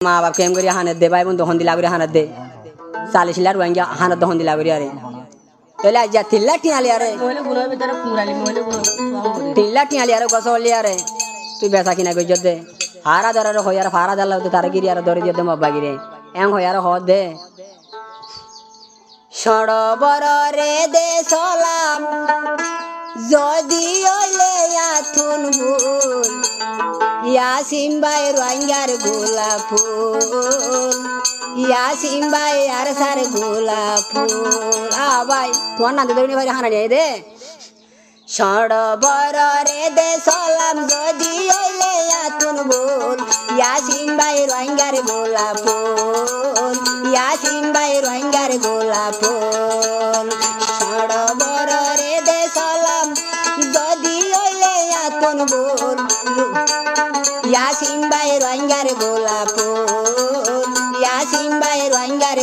মা বাপ কেম করি হানত দে ভাই বন্ধু হন্দি লাগরে হানত দে 40 লাখ রোহিঙ্গা হানত দে হন্দি লাগরে আরে তাহলে আজ 3 লাখ টিয়ালি আরে মহিলা গুলোর ভিতরে কুড়ালি মহিলা গুলো 3 লাখ টিয়ালি আরে গছলি আরে তুই বেচা কিনা কই দে হারা দরার হই আর ফারা দালা তার গিরি আর ধরে দিয়ে দে মব্বা গিরে এং হই আর হ দে সরবর রে দে সালাম যদি ওলে আথুন ভুল ইয়াসিম ভাই রোহিঙ্গার গোলাপ ফুল ইয়াসিম ভাই আর সার গোলাপ ফুল ভাই তোমার নাম তো ভাই হানা নিয়ে দে সরবর রে দে সালাম যদি ওলে আথুন ভুল ইয়াসিম ভাই রোহিঙ্গার গোলাপ ফুল ইয়াসিম ভাই রোহিঙ্গার গোলাপ ফুল সরবর রে দে সালাম যদি ওলে আথুন ভুল ইয়াসিম ভাই রোহিঙ্গার গোলাপ ফুল ইয়াসিম ভাই রোহিঙ্গার